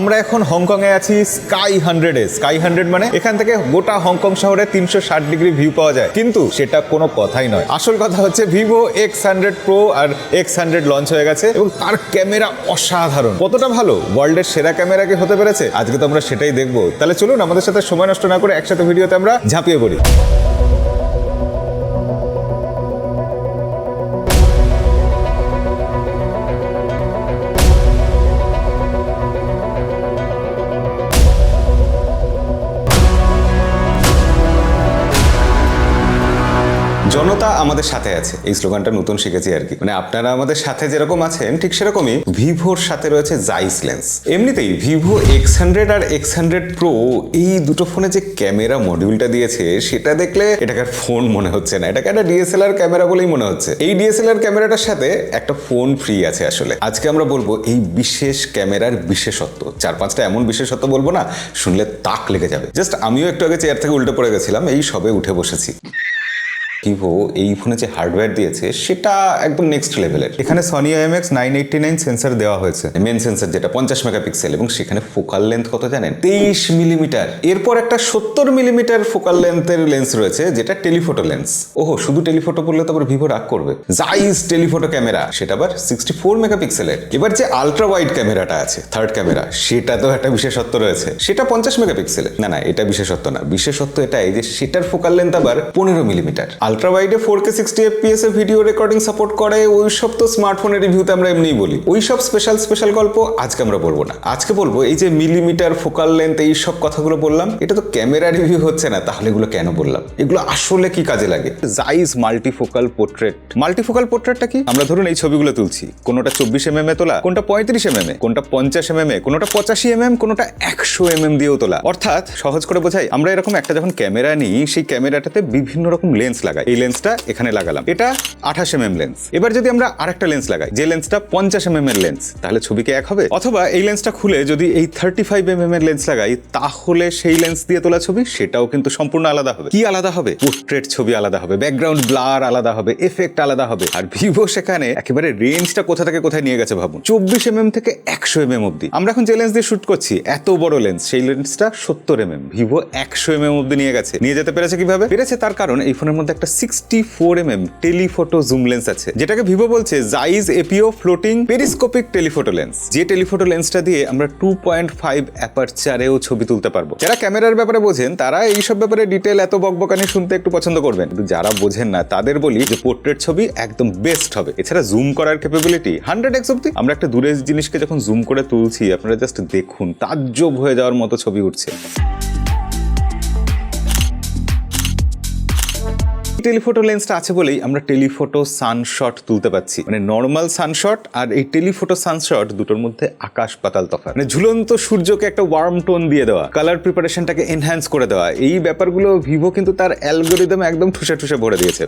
আমরা এখন হংকং এ আছি স্কাই 100-এ। স্কাই 100 মানে এখান থেকে গোটা হংকং শহরে 360 ডিগ্রি ভিউ পাওয়া যায়, কিন্তু সেটা কোনো কথাই নয়। আসল কথা হচ্ছে ভিভো X100 Pro আর X100 লঞ্চ হয়ে গেছে এবং তার ক্যামেরা অসাধারণ। কতটা ভালো, ওয়ার্ল্ডের সেরা ক্যামেরা কি হতে পেরেছে? আজকে তো আমরা সেটাই দেখবো। তাহলে চলুন আমাদের সাথে সময় নষ্ট না করে একসাথে ভিডিওতে আমরা ঝাঁপিয়ে পড়ি। জনতা আমাদের সাথে আছে, এই স্লোগানটা নতুন শিখেছি আর কি। মানে আপনারা আমাদের সাথে যেরকম আছেন ঠিক সেরকমই ভিভোর সাথে রয়েছে জাইস লেন্স। এমনিতেই ভিভো X100 আর X100 Pro এই দুটো ফোনে যে ক্যামেরা মডিউলটা দিয়েছে সেটা দেখলে এটাকে ফোন মনে হচ্ছে না, এটাকে একটা ডিএসএলআর ক্যামেরা বলেই মনে হচ্ছে। এই ডিএসএলআর ক্যামেরাটার সাথে একটা ফোন ফ্রি আছে। আসলে আজকে আমরা বলবো এই বিশেষ ক্যামেরার বিশেষত্ব, 4-5টা এমন বিশেষত্ব বলবো না, শুনলে তাক লেগে যাবে। জাস্ট আমিও একটু আগে চেয়ার থেকে উল্টে পড়ে গেছিলাম, এই সবে উঠে বসেছি। ভিভো এই ফোনে যে হার্ডওয়্যার দিয়েছে সেটা একদম নেক্সট লেভেলের। এখানে সনি IMX 989 সেন্সর দেওয়া হয়েছে, মেন সেন্সর যেটা 50 মেগাপিক্সেল, এবং সেখানে ফোকাল লেন্থ কত জানেন? 23 মিলিমিটার। এরপর একটা 70 মিলিমিটার ফোকাল লেন্থের লেন্স রয়েছে যেটা টেলিফোটো লেন্স। ওহো, শুধু টেলিফোটো বললে তো আবার ভিভো রাগ করবে। জাইস টেলিফোটো ক্যামেরা, সেটা আবার 64 মেগাপিক্সেলের। এবার যে আলট্রা ওয়াইড ক্যামেরাটা আছে, থার্ড ক্যামেরা, সেটা তো একটা বিশেষত্ব রয়েছে, সেটা 50 মেগাপিক্সেলের। না, এটা বিশেষত্ব না, বিশেষত্ব এটাই যে সেটার ফোকাল লেন্থ আবার 15 মিলিমিটার। আলট্রা ওয়াইডে 4K 60 FPS এ ভিডিও রেকর্ডিং সাপোর্ট করে। ওই সব তো স্মার্টফোনের রিভিউতে আমরা এমনিই বলি। ওই সব স্পেশাল গল্প আজকে আমরা বলবো না। আজকে বলবো এই যে মিলিমিটার ফোকাল লেন্থ, এই সব কথাগুলো বললাম, এটা তো ক্যামেরা রিভিউ হচ্ছে না, তাহলে এগুলো কেন বললাম? এগুলো আসলে কি কাজে লাগে? জাইস মাল্টিফোকাল পোর্ট্রেট। মাল্টিফোকাল পোর্ট্রেটটা কি? আমরা ধরুন এই ছবিগুলো তুলছি, কোনোটা 24 mm এ তোলা, কোনটা 35 mm এ, কোনটা 50 mm এ, কোনোটা 85 mm, কোনোটা 100 mm দিয়েও তোলা। অর্থাৎ সহজ করে বোঝাই, আমরা এরকম একটা যখন ক্যামেরা নিই, সেই ক্যামেরাটাতে বিভিন্ন রকম লেন্স লাগাই। এই লেন্সটা এখানে লাগালাম, এটা 28 mm লেন্স। এবার যদি আমরা আরেকটা লেন্স লাগাই, যে লেন্সটা 50 mm এর লেন্স, তাহলে ছবি কি এক হবে? অথবা এই লেন্সটা খুলে যদি এই 35 mm এর লেন্স লাগাই, তাহলে সেই লেন্স দিয়ে তোলা ছবি সেটাও কিন্তু সম্পূর্ণ আলাদা হবে। কি আলাদা হবে? পোর্ট্রেট ছবি আলাদা হবে, ব্যাকগ্রাউন্ড ব্লার আলাদা হবে, এফেক্ট আলাদা হবে। আর ভিভো সেখানে একেবারে রেঞ্জটা কোথা থেকে কোথায় নিয়ে গেছে ভাবুন, 24 mm থেকে 100 mm অব্দি। আমরা এখন যে লেন্স দিয়ে শুট করছি, এত বড় লেন্স, সেই লেন্সটা 70 mm, ভিভো 100 mm অব্দি নিয়ে গেছে। নিয়ে যেতে পেরেছে কিভাবে? পেরেছে তার কারণ এই ফোনের মধ্যে একটা 64 mm টেলিফোটো জুম লেন্স আছে, যেটাকে ভিভো বলছে জাইস এপিও ফ্লোটিং পেরিস্কোপিক টেলিফোটো লেন্স। যে টেলিফোটো লেন্সটা দিয়ে আমরা 2.5 অ্যাপারচারেও ছবি তুলতে পারবো। যারা ক্যামেরার ব্যাপারে বোঝেন তারা এইসব ব্যাপারে ডিটেল এত বকবকানি শুনতে একটু পছন্দ করবেন, কিন্তু যারা বোঝেন না তাদের বলি যে পোর্ট্রেট ছবি একদম বেস্ট হবে। এছাড়া জুম করার ক্যাপাবিলিটি 100x অব্দি। আমরা একটা দূরের জিনিসকে যখন জুম করে তুলছি, আপনারা জাস্ট দেখুন, তাজ্জব হয়ে যাওয়ার মতো ছবি উঠছে। টেলিফোটো লেন্সটা আছে বলেই আমরা টেলিফোটো সানশট তুলতে পাচ্ছি। মানে নর্মাল সানশট আর এই টেলিফোটো সানশট দুটোর মধ্যে আকাশ পাতাল তফাৎ। মানে ঝুলন্ত সূর্যকে একটা ওয়ার্ম টোন দিয়ে দেওয়া, কালার প্রিপারেশনটাকে এনহ্যান্স করে দেওয়া, এই ব্যাপারগুলো ভিভো কিন্তু তার অ্যালগোরিদম একদম ঠুসে ভরে দিয়েছে।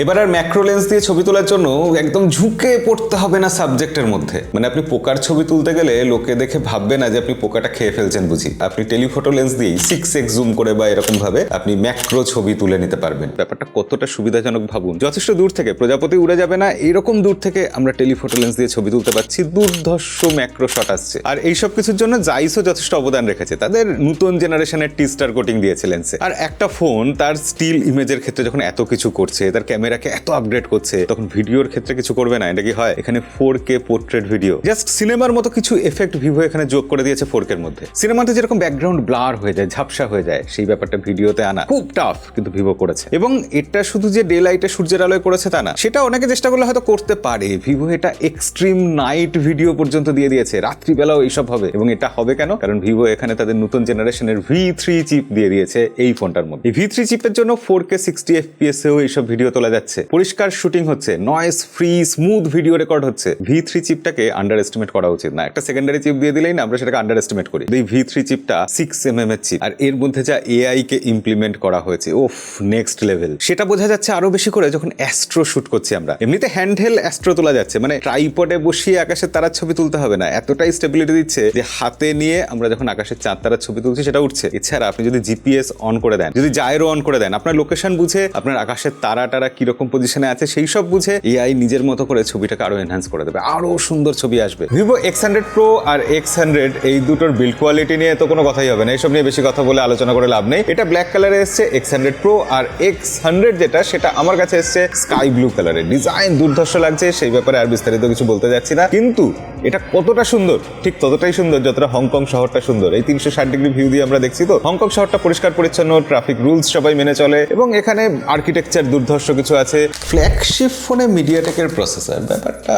এবার আর ম্যাক্রো লেন্স দিয়ে ছবি তোলার জন্য একদম ঝুঁকে পড়তে হবে না সাবজেক্টের মধ্যে। মানে আপনি পোকার ছবি তুলতে গেলে লোকে দেখে ভাববে না যে আপনি পোকাটা খেয়ে ফেলছেন বুঝি। আপনি টেলিফোটো লেন্স দিয়েই 6x জুম করে বা এরকম ভাবে আপনি ম্যাক্রো ছবি তুলে নিতে পারবেন। ব্যাপারটা কতটা সুবিধাজনক ভাবুন। যথেষ্ট দূর থেকে, প্রজাপতি উড়ে যাবে না এরকম দূর থেকে আমরা টেলিফোটো লেন্স দিয়ে ছবি তুলতে পারছি, দুর্ধর্ষ ম্যাক্রো শট আসছে। আর এইসব কিছুর জন্য জাইসও যথেষ্ট অবদান রেখেছে, তাদের নতুন জেনারেশনের টি-স্টার কোটিং দিয়েছে লেন্সে। আর একটা ফোন তার স্টিল ইমেজের ক্ষেত্রে যখন এত কিছু করছে, তার ক্যামেরাকে এত আপগ্রেড করছে, তখন ভিডিওর ক্ষেত্রে কিছু করবে না? এটা কি হয়? এখানে 4K পোর্ট্রেট ভিডিও, জাস্ট সিনেমার মতো কিছু এফেক্ট ভিভো এখানে যোগ করে দিয়েছে 4K এর মধ্যে। সিনেমাতে যেরকম ব্যাকগ্রাউন্ড ব্লার হয়ে যায়, ঝাপসা হয়ে যায়, সেই ব্যাপারটা ভিডিওতে আনা খুব টাফ, কিন্তু ভিভো করেছে। এবং এটা শুধু যে ডে লাইটে সূর্যের আলোয় করেছে তা না, সেটা অনেকে চেষ্টা করলে হয়তো করতে পারে। ভিভো এটা এক্সট্রিম নাইট ভিডিও পর্যন্ত দিয়ে দিয়েছে, রাত্রিবেলাও এইসব হবে। এবং এটা হবে কেন? কারণ ভিভো এখানে তাদের নতুন জেনারেশনের V3 চিপ দিয়ে দিয়েছে এই ফোনটার মধ্যে। এই V3 চিপের জন্য 4K 60 FPS এও এইসব ভিডিও তোলা যাচ্ছে, পরিষ্কার শুটিং হচ্ছে, noise free smooth video record হচ্ছে। V3 চিপটাকে আন্ডার এস্টিমেট করা উচিত না। একটা সেকেন্ডারি চিপ দিয়ে দিলেই না আমরা সেটাকে আন্ডার এস্টিমেট করি। এই V3 চিপটা 6 mm এর চিপ, আর এর মধ্যে যা AI কে ইমপ্লিমেন্ট করা হয়েছে, ওফ নেক্সট লেভেল। সেটা বোঝা যাচ্ছে আরো বেশি করে যখন অ্যাস্ট্রো শুট করছি আমরা। এমনিতে হ্যান্ডহেল্ড অ্যাস্ট্রো তোলা যাচ্ছে, মানে ট্রাইপডে বসিয়ে আকাশের তারার ছবি তুলতে হবে না, এতটাই স্টেবিলিটি দিচ্ছে যে হাতে নিয়ে আমরা যখন আকাশের চাঁদ তারার ছবি তুলছি সেটা উঠছে। এছাড়া আপনি যদি জিপিএস অন করে দেন, যদি জাইরো অন করে দেন, আপনার লোকেশন বুঝে আপনার আকাশের তারা কি কিরকম পজিশনে আছে সেই সব বুঝে এআই নিজের মতো করে ছবিটাকে আরো এনহ্যান্স করে দেবে, আরো সুন্দর ছবি আসবে। ভিভো X100 Pro আর X100 এই দুটোর বিল্ড কোয়ালিটি নিয়ে তো কোনো কথাই হবে না, এইসব নিয়ে বেশি কথা বলে আলোচনা করে লাভ নেই। এটা ব্ল্যাক কালারে এসছে X100 Pro, আর X100 যেটা সেটা আমার কাছে এসছে স্কাই ব্লু কালারের। ডিজাইন দুর্ধর্ষ লাগছে, সেই ব্যাপারে আর বিস্তারিত কিছু বলতে যাচ্ছি না, কিন্তু এটা কতটা সুন্দর ঠিক ততটাই সুন্দর যতটা হংকং শহরটা সুন্দর। এই 360 ডিগ্রি ভিউ দিয়ে আমরা দেখছি তো হংকং শহরটা পরিষ্কার পরিচ্ছন্ন, ট্রাফিক রুলস সবাই মেনে চলে, এবং এখানে আর্কিটেকচার দুর্ধর্ষ কিছু আছে। ফ্ল্যাগশিপ ফোনে মিডিয়াটেকের প্রসেসর, ব্যাপারটা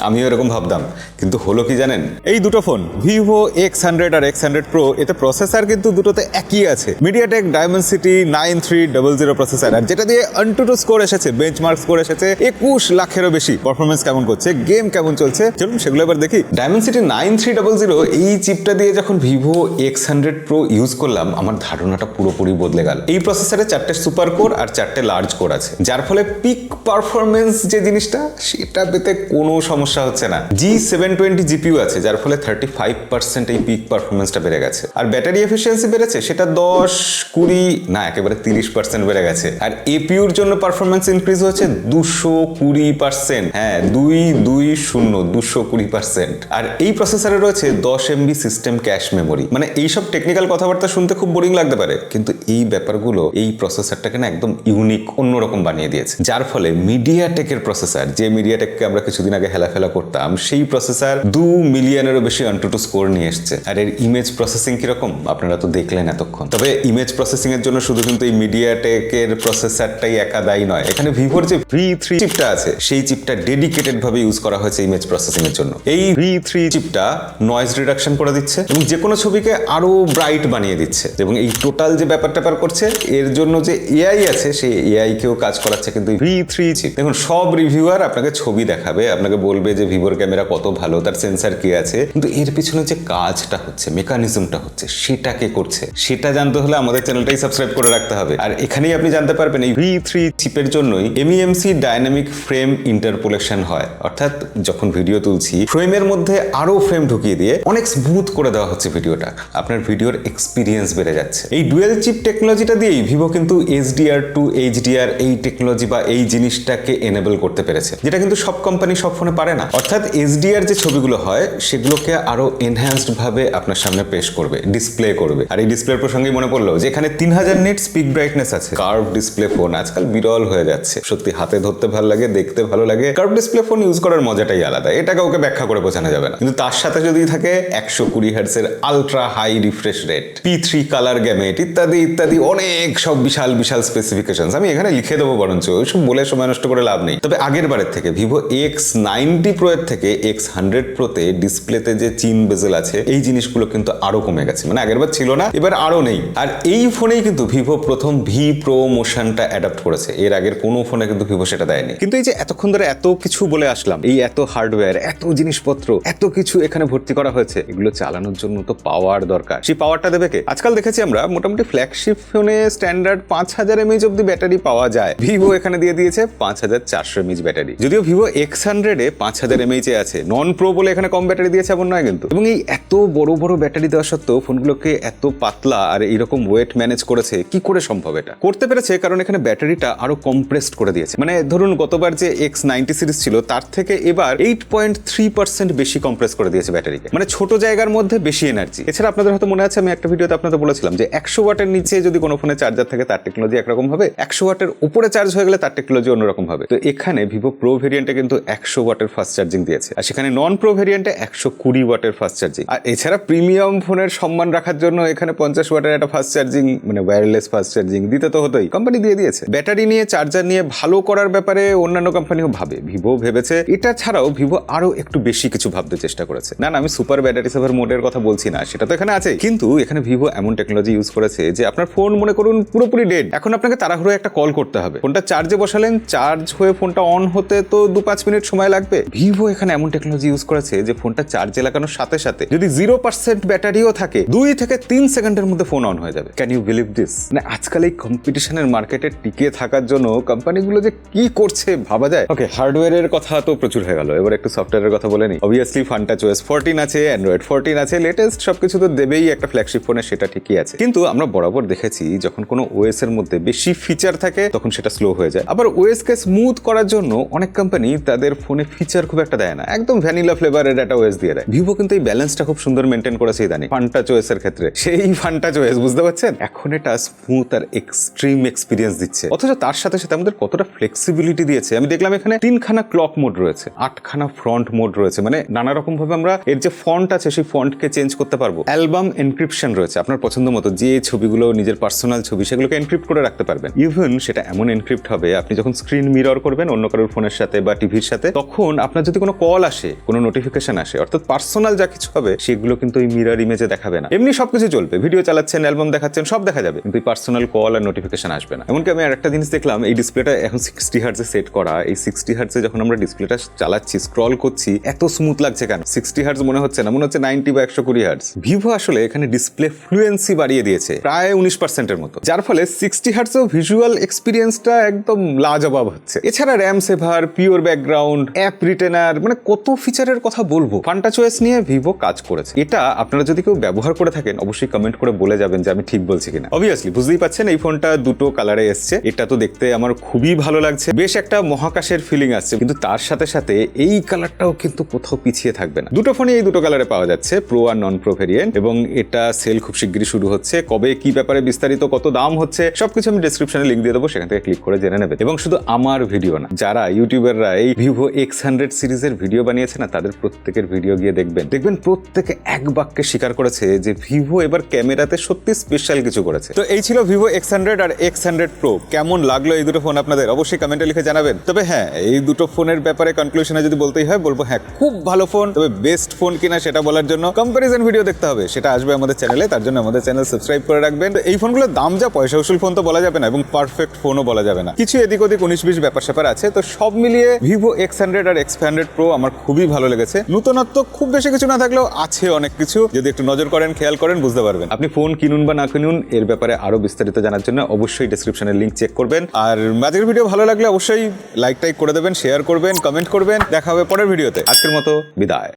আমিও এরকম ভাবতাম, কিন্তু হলো কি জানেন, এই দুটো ফোন ভিভো X100 আর X100 Pro এতে প্রসেসর কিন্তু দুটোতে একই আছে, মিডিয়াটেক ডায়মেনসিটি 9300 প্রসেসর, আর যেটা দিয়ে AnTuTu স্কোর এসেছে, বেঞ্চমার্ক স্কোর এসেছে 21 লাখেরও বেশি। পারফরমেন্স কেমন করছে, গেম কেমন চলছে, চলুন সেগুলো এবার দেখি। ডায়মেনসিটি 9300 এই চিপটা দিয়ে যখন ভিভো X100 Pro ইউজ করলাম, আমার ধারণাটা পুরোপুরি বদলে গেল। এই প্রসেসরে 4টে সুপার কোর আর 4টে লার্জ কোর আছে, যার ফলে পিক পারফরমেন্স যে জিনিসটা সেটা পেতে কোনো সমস্যা হচ্ছে না। G720 জিপিইউ আছে, যার ফলে 35% এই পিক পারফরমেন্সটা বেড়ে গেছে, আর ব্যাটারি এফিসিয়েন্সি বেড়েছে সেটা 10-20 না একেবারে 30% বেড়ে গেছে, আর এপিইউর জন্য পারফরমেন্স ইনক্রিজ হচ্ছে 220%। হ্যাঁ 220%। আর এই প্রসেসরে রয়েছে 10 MB সিস্টেম ক্যাশ মেমোরি। মানে এইসব টেকনিক্যাল কথাবার্তা শুনতে খুব বোরিং লাগতে পারে, কিন্তু এই ব্যাপারগুলো এই প্রসেসরটাকে না একদম ইউনিক, অন্যরকম বানিয়ে দিয়েছে, যার ফলে মিডিয়াটেকের প্রসেসর, যে মিডিয়াটেককে আমরা কিছুদিন আগে হেলাফেলা করতাম, সেই প্রসেসর 2 মিলিয়নেরও বেশি AnTuTu স্কোর নিয়ে এসছে। আর এর ইমেজ প্রসেসিং কিরকম আপনারা তো দেখলেন এতক্ষণ। তবে ইমেজ প্রসেসিং এর জন্য শুধু কিন্তু এই মিডিয়াটেকের প্রসেসরটাই একা দায়ী নয়, এখানে ভিভোর যে V3 চিপটা আছে সেই চিপটা ডেডিকেটেড ভাবে ইউজ করা হয়েছে ইমেজ প্রসেসিং এর জন্য। এই V3 চিপটা নয়েজ রিডাকশন করে দিচ্ছে এবং যে কোনো ছবিকে আরো ব্রাইট বানিয়ে দিচ্ছে, এবং এই টোটাল যে ব্যাপারটা করছে এর জন্য যে এআই আছে সেই এআই কেও কাজ করাচ্ছে কিন্তু V3 চিপ। দেখুন সব রিভিউয়ার আপনাকে ছবি দেখাবে, আপনাকে বলবে যে ভিভোর ক্যামেরা কত ভালো, তার সেন্সার কি আছে, কিন্তু এর পিছনে যে কাজটা হচ্ছে, মেকানিজমটা হচ্ছে, সেটা কে করছে সেটা জানতে হলে আমাদের চ্যানেলটাই সাবস্ক্রাইব করে রাখতে হবে। আর এখানেই আপনি জানতে পারবেন এই V3 চিপের জন্যই MEMC ডাইনামিক ফ্রেম ইন্টারপোলেশন হয়, অর্থাৎ যখন ভিডিও তুলছি ফ্রেমের মধ্যে আরো ফ্রেম ঢুকিয়ে দিয়ে অনেক স্মুথ করে দেওয়া হচ্ছে ভিডিওটা, আপনার ভিডিওর এক্সপিরিয়েন্স বেড়ে যাচ্ছে। এই ডুয়েল চিপ টেকনোলজিটা দিয়েই ভিভো কিন্তু HDR2 HDR এই টেকনোলজি বা এই জিনিসটাকে এনেবল করতে পেরেছে, যেটা কিন্তু সব কোম্পানি সব ফোনে পারে না। অর্থাৎ HDR যে ছবিগুলো হয় সেগুলোকে আরো এনহ্যান্সড ভাবে আপনার সামনে পেশ করবে, ডিসপ্লে করবে। আর এই ডিসপ্লের প্রসঙ্গে মনে পড়লো যে এখানে 3000 নিটস পিক ব্রাইটনেস আছে। কার্ভ ডিসপ্লে ফোন আজকাল বিরল হয়ে যাচ্ছে, সত্যি হাতে ধরতে ভালো লাগে, দেখতে ভালো লাগে। কার্ভ ডিসপ্লে ফোন ইউজ করার মজাটাই আলাদা, এটাকে ওকে ব্যাখ্যা করে বোঝানো যাবে না। কিন্তু তার সাথে যদি থাকে 120 হার্টজের ultra high refresh rate, P3 colour gamut ইত্যাদি ইত্যাদি অনেক সব বিশাল বিশাল স্পেসিফিকেশনস, আমি এখানে লিখে দেবো বরঞ্চ, ওইসব বলে সময় নষ্ট করে লাভ নেই। তবে আগের বারের থেকে ভিভো X90 Pro এর থেকে X100 Pro তে ডিসপ্লেতে যে চিন বেজেল আছে এই জিনিসগুলো কিন্তু আরো কমে গেছে, মানে আগেরবার ছিল না এবার আরো নেই। আর এই ফোনেই কিন্তু ভিভো প্রথম V Pro মোশনটা অ্যাডাপ্ট করেছে, এর আগের কোনো ফোনে কিন্তু ভিভো সেটা দেয়নি। কিন্তু এই যে এতক্ষণ ধরে এত কিছু বলে আসলাম, এই এত হার্ডওয়্যার, এত জিনিসপত্র, এত কিছু এখানে ভর্তি করা হয়েছে, এগুলো চালানোর জন্য তো পাওয়ার দরকার। সেই পাওয়ারটা দেবে কে? আজকাল দেখেছি আমরা মোটামুটি ফ্ল্যাগশিপ ফোনে স্ট্যান্ডার্ড 5000 mAh অব্দি ব্যাটারি পাওয়া যায়, ভিভো এখানে দিয়ে দিয়েছে 5400 mAh ব্যাটারি। যদিও ভিভো X100 এ 5000 mAh আছে, নন প্রো বলে এখানে কম ব্যাটারি দিয়েছে এমন নয় কিন্তু। এবং এই এত বড় বড় ব্যাটারি দেওয়া সত্ত্বেও ফোনগুলোকে এত পাতলা আর এইরকম ওয়েট ম্যানেজ করেছে, কি করে সম্ভব? এটা করতে পেরেছে কারণ এখানে ব্যাটারিটা আরো কম্প্রেসড করে দিয়েছে। মানে ধরুন গতবার যে X90 সিরিজ ছিল তার থেকে এবার 8.3% বেশি কম্প্রেস করে দিয়েছে ব্যাটারিকে, মানে ছোট জায়গার মধ্যে বেশি এনার্জি। এছাড়া আপনাদের হয়তো মনে আছে আমি একটা ভিডিওতে আপনাদের বলেছিলাম যে 100 ওয়াটের নিচে যদি কোনো ফোনে চার্জার থাকে তার টেকনোলজি একরকম হবে, 100 ওয়াটের উপরে চার্জ হয়ে গেলে তার টেকনোলজি অন্যরকম হবে। তো এখানে ভিভো প্রো ভেরিয়েন্টে কিন্তু 100 ওয়াটের ফাস্ট চার্জিং দিয়েছে, আর সেখানে নন প্রো ভেরিয়েন্টে 120 ওয়াটের ফাস্ট চার্জিং। আর এছাড়া প্রিমিয়াম ফোনের সম্মান রাখার জন্য এখানে 50 ওয়াটের একটা ফাস্ট চার্জিং, মানে ওয়্যারলেস ফাস্ট চার্জিং দিতে তো হতোই, কোম্পানি দিয়ে দিয়েছে। ব্যাটারি নিয়ে, চার্জার নিয়ে ভালো করার ব্যাপারে অন্যান্য কোম্পানিও ভাবে, ভিভো ভেবেছে। এটা ছাড়াও ভিভো আরো একটু বেশি কিছু ভাবতে চেষ্টা করেছে। না আমি সুপার ব্যাটারি সেভার মোডের কথা বলছি না, সেটা তো এখানে আছে, কিন্তু এখানে ভিভো এমন টেকনোলজি ইউজ করেছে যে আপনার ফোন মনে করুন পুরোপুরি ডেড, এখন আপনাকে তাড়াহুড়ো একটা কল করতে হবে, ফোনটা চার্জে বসালেন, চার্জ হয়ে ফোনটা অন হতে তো 2-5 মিনিট সময় লাগবে। ভিভো এখানে এমন টেকনোলজি ইউজ ইউজ করেছে যে ফোনটা চার্জে লাগানোর সাথে সাথে যদি 0% ব্যাটারিও থাকে 2 থেকে 3 সেকেন্ডের মধ্যে ফোন অন হয়ে যাবে। Can you believe this? মানে আজকাল এই কম্পিটিশনের মার্কেটে টিকে থাকার জন্য কোম্পানিগুলো যে কি করছে ভাবা যায়। ওকে, হার্ডওয়্যারের কথা তো প্রচুর হয়ে গেল, এবার একটু সফটওয়্যারের কথা বলে নি। অবভিয়াসলি FunTouchOS 14 আছে, Android 14 আছে, লেটেস্ট সবকিছু তো দেবেই একটা ফ্ল্যাগশিপ ফোনে, সেটা ঠিকই আছে। কিন্তু আমরা বরাবর দেখেছি যখন কোনো ওএস এর মধ্যে বেশি ফিচার থাকে তখন সেটা স্লো হয়ে যায়। আবার ওএস কে স্মুথ করার জন্য অনেক কোম্পানি তাদের ফোনে ফিচার খুব একটা দেয় না, একদম ভ্যানিলা ফ্লেভারের একটা ওএস দিয়ে দেয়। ভিভো কিন্তু এই ব্যালেন্সটা খুব সুন্দর মেনটেন করেছে ইদানিং FunTouchOS এর ক্ষেত্রে। সেই FunTouchOS, বুঝতে পারছেন, এখন এটা স্মুথ আর এক্সট্রিম এক্সপিরিয়েন্স দিচ্ছে, অথচ তার সাথে সাথে আমাদের কতটা ফ্লেক্সিবিলিটি দিয়েছে। আমি দেখলাম এখানে 3খানা ক্লক মোড রয়েছে, 8খানা ফ্রন্ট মোড রয়েছে, মানে নানা রকম ভাবে আমরা এর যে ফন্ট আছে সেই ফন্টকে চেঞ্জ করতে পারবো। অ্যালবাম এনক্রিপশন রয়েছে, আপনার পছন্দ মতো যে ছবিগুলো নিজের পার্সোনাল ছবি সেগুলোকে এনক্রিপ্ট করে রাখতে পারবেন। ইভেন সেটা এমন এনক্রিপ্ট হবে আপনি যখন স্ক্রিন মিরর করবেন অন্য কারোর ফোনের সাথে বা টিভির সাথে, তখন আপনার যদি কোনো কল আসে, কোনো নোটিফিকেশন আসে, অর্থাৎ পার্সোনাল যা কিছু হবে সেগুলো কিন্তু এই মিরর ইমেজে দেখাবে না। এমনি সবকিছু চলবে, ভিডিও চালাচ্ছেন, অ্যালবাম দেখাচ্ছেন, সব দেখা যাবে, কিন্তু পার্সোনাল কল আর নোটিফিকেশন আসবে না। এমনকি আমি আরেকটা জিনিস দেখলাম, এই ডিসপ্লেটা এখন 60 হার্টজে সেট করা। এই 60 হার্টজে যখন আমরা ডিসপ্লেটা চালাচ্ছি, স্ক্রল করছি, এত স্মুথ লাগছে কেন? 60 হার্টজ মনে হচ্ছে না, মনে হচ্ছে 90 বা 120 হার্টজ। ভিভো আসলে এখানে ডিসপ্লে ফ্লুয়েন্সি বাড়িয়ে দিয়েছে প্রায় 19% মতো, যার ফলে 60 হার্টজেও ভিজুয়াল এক্সপিরিয়েন্সটা একদম লাজবাব হচ্ছে। এছাড়া র্যাম সেভার, পিওর ব্যাকগ্রাউন্ড, অ্যাপ রিটেনার, মানে কত ফিচারের কথা বলবো। FunTouchOS নিয়ে ভিভো কাজ করেছে। এটা আপনারা যদি কেউ ব্যবহার করে থাকেন অবশ্যই কমেন্ট করে বলে যাবেন যে আমি ঠিক বলছি কিনা। অবভিয়াসলি বুঝতেই পাচ্ছেন এই ফোনটা দুটো কালারে এসছে। এটা তো দেখতে আমার খুবই ভালো লাগছে, বেশ একটা মহাকাশের ফিলিং আসছে, কিন্তু তার সাথে সাথে এই কালারটাও কিন্তু কোথাও পিছিয়ে থাকবে না। দুটো ফোনই এই দুটো কালারে পাওয়া যাচ্ছে, প্রো আর নন প্রো ভেরিয়েন্ট, এবং এটা সেল খুব শিগগিরই শুরু হচ্ছে। কবে, কি ব্যাপারে বিস্তারিত, কত দাম হচ্ছে, সবকিছু আমি ডেসক্রিপশনে লিংক দিয়ে দেবো, সেখান থেকে ক্লিক করে জেনে নেবেন। এবং শুধু আমার ভিডিও না, যারা ইউটিউবাররা এই ভিভো X100 সিরিজের ভিডিও বানিয়েছে না, তাদের প্রত্যেকের ভিডিও গিয়ে দেখবেন প্রত্যেকে এক বাক্যে স্বীকার করেছে যে ভিভো এবার ক্যামেরাতে সত্যি স্পেশাল কিছু করেছে। তো এই ছিল ভিভো X100 আর X100 Pro। কেমন লাগলো এই দুটো ফোন আপনাদের অবশ্যই কমেন্টে লিখে জানাবেন। তবে হ্যাঁ, এই দুটো ফোনের ব্যাপারে কনক্লুশনে যদি বলতেই হয়, বলবো হ্যাঁ খুব ভালো ফোন, তবে বেস্ট ফোন কিনা সেটা বলার জন্য কম্পারিজন ভিডিও দেখতে হবে, সেটা আসবে আমাদের চ্যানেলে। তার জন্য আমাদের চ্যানেল সাবস্ক্রাইব করে রাখবেন। এই ফোনগুলোর দাম যা, পয়সা উসুল ফোন তো বলা যাবে না, এবং পারফেক্ট ফোনও বলা যাবে না, কিছু এদিক ওদিক 19-20 ব্যাপার স্যাপার আছে। তো সব মিলিয়ে ভিভো X100 আর X100 Pro আমার খুবই ভালো লেগেছে। নতুনত্ব খুব বেশি কিছু না থাকলেও আছে অনেক কিছু, যদি একটু নজর করেন, খেয়াল করেন, বুঝতে পারবেন। আপনি ফোন কিনুন বা না কিনুন, এর ব্যাপারে আরো বিস্তারিত জানার জন্য অবশ্যই ডেসক্রিপশনের লিংক চেক করবেন। আর আজকের ভিডিও ভালো লাগলে অবশ্যই লাইক টাইক করে দেবেন, শেয়ার করবেন, কমেন্ট করবেন। দেখা হবে পরের ভিডিওতে। আজকের মতো বিদায়।